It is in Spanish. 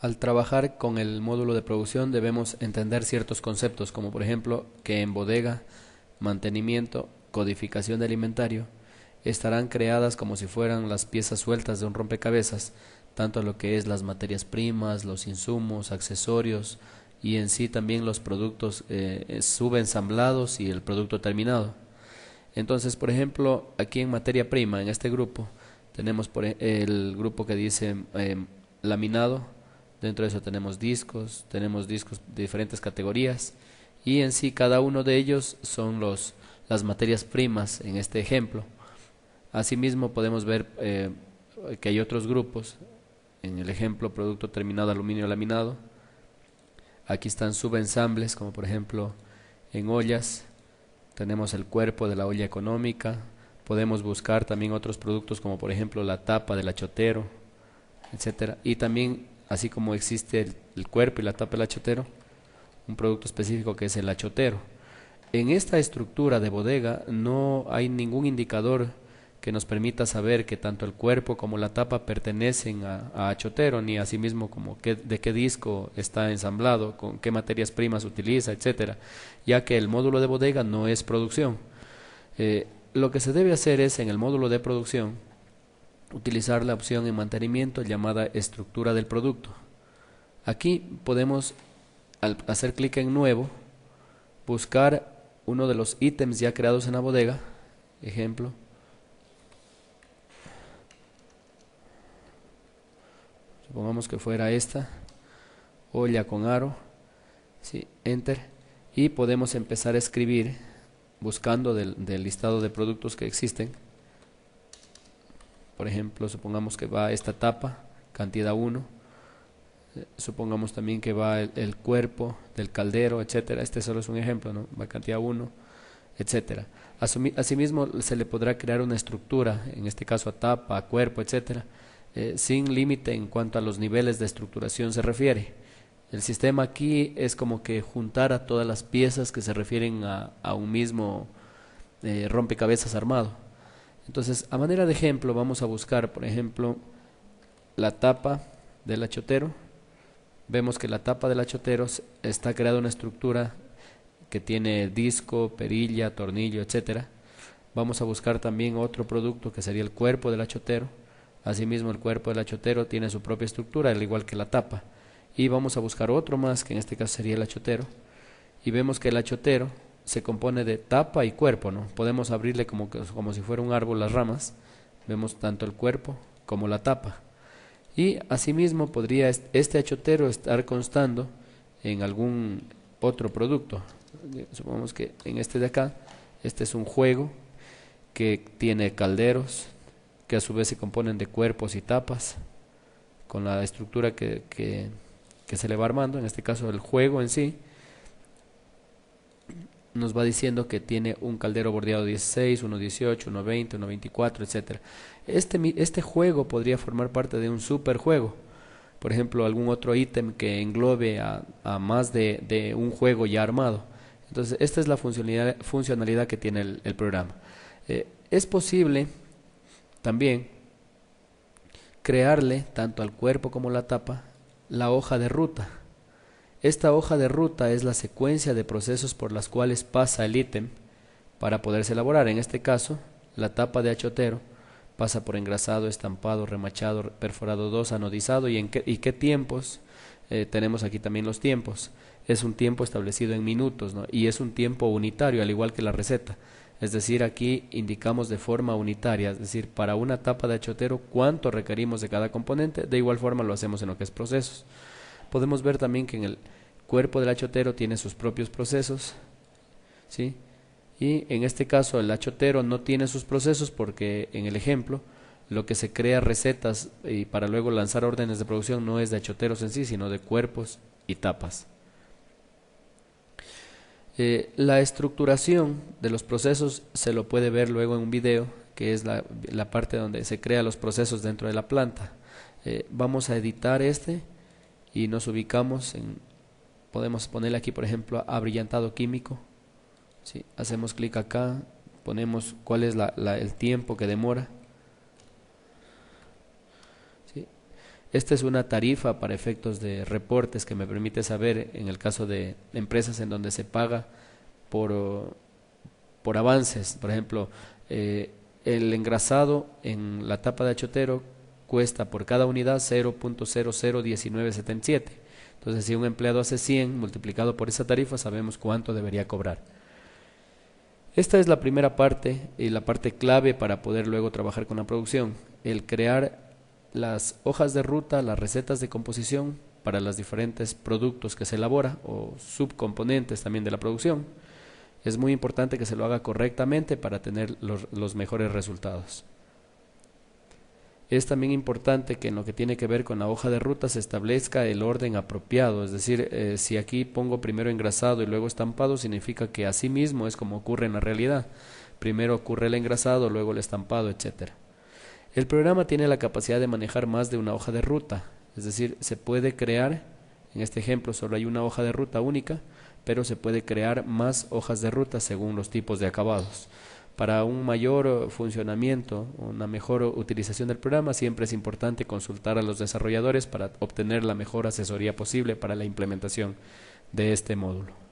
Al trabajar con el módulo de producción debemos entender ciertos conceptos, como por ejemplo que en bodega, mantenimiento, codificación de alimentario, estarán creadas como si fueran las piezas sueltas de un rompecabezas, tanto lo que es las materias primas, los insumos, accesorios y en sí también los productos subensamblados y el producto terminado. Entonces, por ejemplo, aquí en materia prima, en este grupo, tenemos el grupo que dice laminado. Dentro de eso tenemos discos de diferentes categorías y en sí cada uno de ellos son las materias primas en este ejemplo. Asimismo podemos ver que hay otros grupos. En el ejemplo producto terminado aluminio laminado, aquí están subensambles como por ejemplo en ollas tenemos el cuerpo de la olla económica. Podemos buscar también otros productos como por ejemplo la tapa del achotero, etcétera. Y también, así como existe el cuerpo y la tapa del achotero, un producto específico que es el achotero. En esta estructura de bodega no hay ningún indicador que nos permita saber que tanto el cuerpo como la tapa pertenecen a achotero, ni asimismo como de qué disco está ensamblado, con qué materias primas utiliza, etcétera, ya que el módulo de bodega no es producción. Lo que se debe hacer es en el módulo de producción utilizar la opción en mantenimiento llamada estructura del producto. Aquí podemos, al hacer clic en nuevo, buscar uno de los ítems ya creados en la bodega. Ejemplo, supongamos que fuera esta, olla con aro, ¿sí? Enter, y podemos empezar a escribir buscando del listado de productos que existen. Por ejemplo, supongamos que va esta tapa, cantidad 1. Supongamos también que va el cuerpo del caldero, etcétera. Este solo es un ejemplo, ¿no? Va cantidad 1, etcétera. Asimismo, se le podrá crear una estructura, en este caso a tapa, a cuerpo, etcétera, sin límite en cuanto a los niveles de estructuración se refiere. El sistema aquí es como que juntar a todas las piezas que se refieren a un mismo rompecabezas armado. Entonces, a manera de ejemplo, vamos a buscar, por ejemplo, la tapa del achotero. Vemos que la tapa del achotero está creada una estructura que tiene disco, perilla, tornillo, etcétera. Vamos a buscar también otro producto que sería el cuerpo del achotero. Asimismo, el cuerpo del achotero tiene su propia estructura, al igual que la tapa. Y vamos a buscar otro más, que en este caso sería el achotero. Y vemos que el achotero se compone de tapa y cuerpo, ¿no? Podemos abrirle como si fuera un árbol las ramas. Vemos tanto el cuerpo como la tapa. Y asimismo podría este achotero estar constando en algún otro producto. Supongamos que en este de acá, este es un juego que tiene calderos, que a su vez se componen de cuerpos y tapas, con la estructura que se le va armando. En este caso el juego en sí nos va diciendo que tiene un caldero bordeado 16, uno 18, uno 20, uno 24, etcétera. Este juego podría formar parte de un superjuego. Por ejemplo, algún otro ítem que englobe a más de un juego ya armado. Entonces, esta es la funcionalidad que tiene el programa. Es posible también crearle, tanto al cuerpo como la tapa, la hoja de ruta. Esta hoja de ruta es la secuencia de procesos por las cuales pasa el ítem para poderse elaborar. En este caso, la tapa de achotero pasa por engrasado, estampado, remachado, perforado 2, anodizado y qué tiempos. Tenemos aquí también los tiempos. Es un tiempo establecido en minutos, ¿no? Y es un tiempo unitario, al igual que la receta. Es decir, aquí indicamos de forma unitaria, es decir, para una tapa de achotero cuánto requerimos de cada componente. De igual forma lo hacemos en lo que es procesos. Podemos ver también que en el cuerpo del achotero tiene sus propios procesos, ¿sí? Y en este caso el achotero no tiene sus procesos porque en el ejemplo lo que se crea recetas y para luego lanzar órdenes de producción no es de achoteros en sí, sino de cuerpos y tapas. La estructuración de los procesos se lo puede ver luego en un video, que es la parte donde se crean los procesos dentro de la planta. Vamos a editar este y nos ubicamos podemos ponerle aquí por ejemplo abrillantado químico, ¿sí? Hacemos clic acá, ponemos cuál es el tiempo que demora, ¿sí? Esta es una tarifa para efectos de reportes que me permite saber, en el caso de empresas en donde se paga por, por avances. Por ejemplo, el engrasado en la tapa de achotero cuesta por cada unidad 0.001977. Entonces, si un empleado hace 100 multiplicado por esa tarifa, sabemos cuánto debería cobrar. Esta es la primera parte y la parte clave para poder luego trabajar con la producción, el crear las hojas de ruta, las recetas de composición para los diferentes productos que se elabora o subcomponentes también de la producción. Es muy importante que se lo haga correctamente para tener los mejores resultados. Es también importante que en lo que tiene que ver con la hoja de ruta se establezca el orden apropiado, es decir, si aquí pongo primero engrasado y luego estampado, significa que así mismo es como ocurre en la realidad. Primero ocurre el engrasado, luego el estampado, etcétera. El programa tiene la capacidad de manejar más de una hoja de ruta, es decir, se puede crear, en este ejemplo solo hay una hoja de ruta única, pero se puede crear más hojas de ruta según los tipos de acabados. Para un mayor funcionamiento, una mejor utilización del programa, siempre es importante consultar a los desarrolladores para obtener la mejor asesoría posible para la implementación de este módulo.